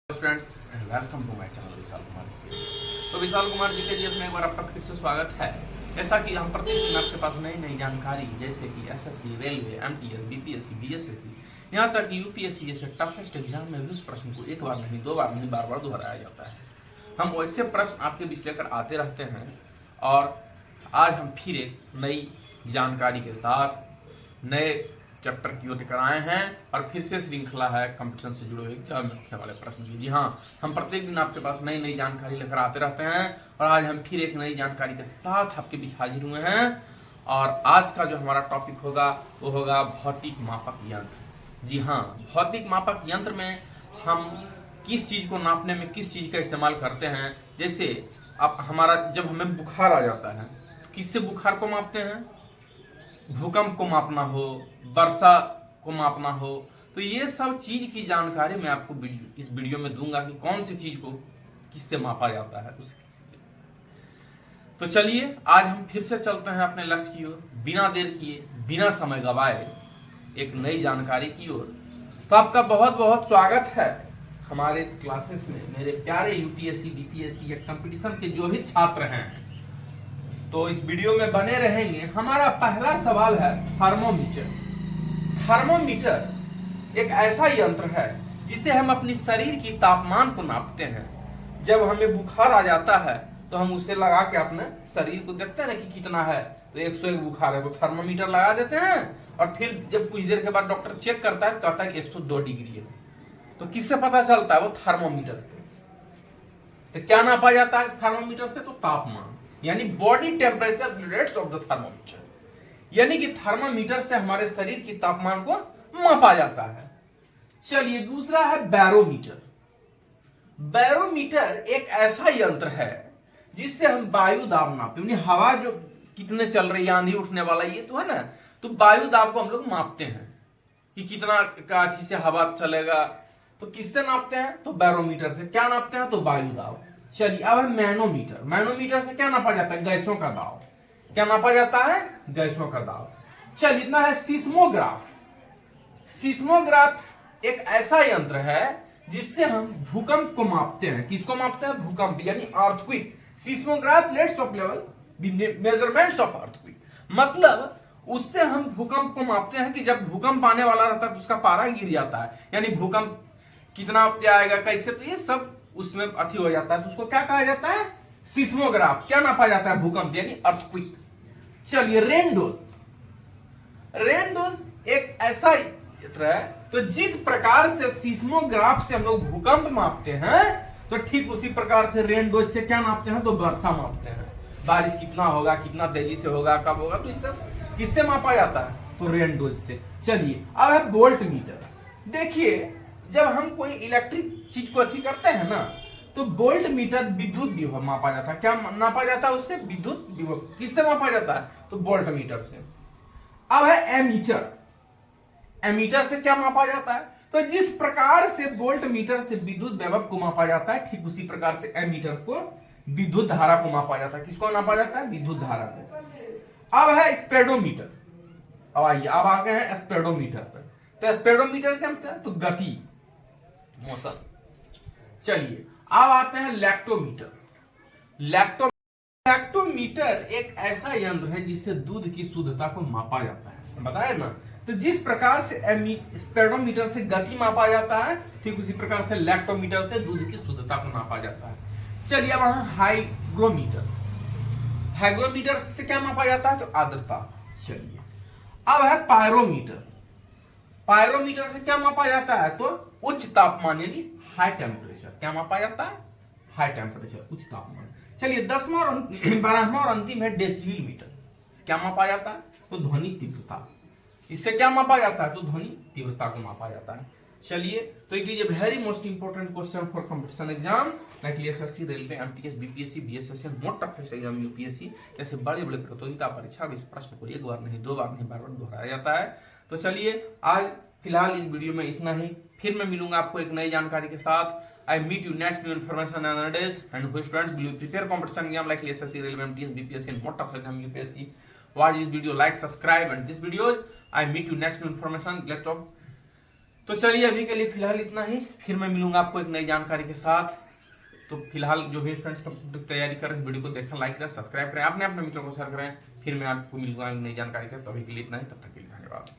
Friends and welcome to my channel Vishal Kumar ji. तो विशाल कुमार जी के जीवन में एक बार आपका फिर से स्वागत है। जैसा कि हम प्रतिदिन आपके पास नई नई जानकारी जैसे कि SSC, railway, MTS, BPSC, BSSC, यहाँ तक कि यूपीएससी जैसे टफेस्ट एग्जाम में भी उस प्रश्न को एक बार नहीं, दो बार नहीं, बार बार दोहराया जाता है। हम वैसे प्रश्न आपके बीच लेकर आते रहते हैं और आज हम फिर एक नई जानकारी के साथ नए चैप्टर की ओर लेकर आए हैं और फिर से श्रृंखला है कंपटीशन से जुड़े हुए एग्जाम में रखने वाले प्रश्न की। जी हाँ, हम प्रत्येक दिन आपके पास नई नई जानकारी लेकर आते रहते हैं और आज हम फिर एक नई जानकारी के साथ आपके बीच हाजिर हुए हैं। और आज का जो हमारा टॉपिक होगा वो होगा भौतिक मापक यंत्र। जी हाँ, भौतिक मापक यंत्र में हम किस चीज को नापने में किस चीज का इस्तेमाल करते हैं। जैसे अब हमारा जब हमें बुखार आ जाता है तो किससे बुखार को मापते हैं? भूकंप को मापना हो, वर्षा को मापना हो, तो ये सब चीज की जानकारी मैं आपको इस वीडियो में दूंगा कि कौन सी चीज को किससे मापा जाता है उसके। तो चलिए आज हम फिर से चलते हैं अपने लक्ष्य की ओर, बिना देर किए, बिना समय गवाए एक नई जानकारी की ओर। तो आपका बहुत बहुत स्वागत है हमारे इस क्लासेस में, मेरे प्यारे यूपीएससी, बीपीएससी या कंपटीशन के जो भी छात्र हैं। तो इस वीडियो में बने रहेंगे। हमारा पहला सवाल है थर्मोमीटर। थर्मोमीटर एक ऐसा यंत्र है जिससे हम अपनी शरीर की तापमान को नापते हैं। जब हमें बुखार आ जाता है तो हम उसे लगा के अपने शरीर को देखते हैं ना कि कितना है। तो 101 बुखार है तो थर्मोमीटर लगा देते हैं और फिर जब कुछ देर के बाद डॉक्टर चेक करता है, कहता है कि 102 डिग्री है। तो किससे पता चलता है? वो थर्मोमीटर से। तो क्या नापा जाता है इस थर्मोमीटर से? तो तापमान, यानी body temperature units of the thermometer, यानी कि थर्मोमीटर से हमारे शरीर की तापमान को मापा जाता है। चलिए दूसरा है बैरोमीटर। बैरोमीटर एक ऐसा यंत्र है जिससे हम वायु दाब नापते हैं, हवा जो कितने चल रही है, आंधी उठने वाला ये तो है ना, तो वायु दाब को हम लोग मापते हैं कि कितना काठी से हवा चलेगा। तो किससे नापते हैं? तो बैरोमीटर से। क्या नापते हैं? तो वायु दाब। चलिए अब है मैनोमीटर। मैनोमीटर से क्या नापा जाता है? गैसों का दाब। क्या नापा जाता है? गैसों का दाब। चलिए इतना है सिस्मोग्राफ। सिस्मोग्राफ एक ऐसा यंत्र है जिससे हम भूकंप को मापते हैं। किसको मापते हैं? भूकंप, यानी earthquake. Seismograph let's of level measurements of earthquake, मतलब उससे हम भूकंप को मापते हैं कि जब भूकंप आने वाला रहता है तो उसका पारा गिर जाता है, यानी भूकंप कितना आएगा, कैसे, तो ये सब उसमें अति हो जाता है। तो उसको क्या कहा जाता है? सिस्मोग्राफ। क्या नापा जाता है? भूकंप, यानी अर्थक्वेक। चलिए रेनडोज। रेनडोज एक ऐसा यंत्र है, तो जिस प्रकार से सिस्मोग्राफ से हम लोग भूकंप मापते हैं तो ठीक उसी प्रकार से रेनडोज से क्या नापते हैं? तो वर्षा मापते हैं। बारिश कितना होगा, कितना तेजी से होगा, कब होगा, तो ये सब किससे मापा जाता है? तो रेनडोज से। चलिए अब है वोल्ट मीटर। देखिए जब हम कोई इलेक्ट्रिक चीज को अथी करते हैं ना, तो वोल्ट मीटर विद्युत विभव मापा जाता है। क्या नापा जाता है उससे? विद्युत विभव। किससे मापा जाता है? तो वोल्ट मीटर से। अब है एमीटर। एमीटर से क्या मापा जाता है? तो जिस प्रकार से वोल्ट मीटर से विद्युत विभव को मापा जाता है, ठीक उसी प्रकार से एमीटर को विद्युत धारा को मापा जाता है। किसको नापा जाता है? विद्युत धारा को। अब है स्पेडोमीटर। अब आइए, अब आ गए हैं स्पेडोमीटर पर। तो स्पेडोमीटर क्या होता है? तो गति, मोशन। चलिए अब आते हैं लैक्टोमीटर। लैक्टोमीटर एक ऐसा यंत्र है जिससे दूध की शुद्धता को मापा जाता है, बताया ना। तो जिस प्रकार से स्पेडोमीटर से गति मापा जाता है, ठीक उसी प्रकार से लैक्टोमीटर से दूध की शुद्धता को मापा जाता है। चलिए अब हाइग्रोमीटर। हाइग्रोमीटर से क्या मापा जाता है? तो आर्द्रता। चलिए अब है पायरोमीटर। पायरोमीटर से क्या मापा जाता है? तो उच्च तापमान, यानी हाई टेम्परेचर। क्या मापा जाता है? हाई टेम्परेचर, उच्च तापमान। चलिए 10वां और 12वां और अंतिम है डेसिबल मीटर। क्या मापा जाता है? तो ध्वनि तीव्रता। इससे क्या मापा जाता है? तो ध्वनि तीव्रता को मापा जाता है। चलिए तो it is a very most important question for competition exam like SSC, railway, MTS, BPSC, BSSC, most toughest exam UPSC जैसे बड़े बड़े प्रतियोगिता परीक्षा में इस प्रश्न को एक बार नहीं, दो बार नहीं, बार बार दोहराया जाता है। तो चलिए आज फिलहाल इस वीडियो में इतना ही। फिर मैं मिलूंगा आपको एक नई जानकारी के साथ। I meet you next new information and days, and who students will prepare competition exam like SSC, Railway, MTS, BPSC, and more tough exam UPSC. Watch this video, like, subscribe, and this video I meet you next new information. Let's talk. तो चलिए अभी के लिए फिलहाल इतना ही, फिर मैं मिलूंगा आपको एक नई जानकारी के साथ। तो फिलहाल जो भी स्टूडेंट्स तैयारी कर रहे हैं वीडियो को देखना, लाइक करें, सब्सक्राइब करें, अपने मित्रों को शेयर करें। फिर मैं आपको मिलूंगा नई जानकारी के, तो अभी के लिए इतना ही, तब तक के लिए धन्यवाद।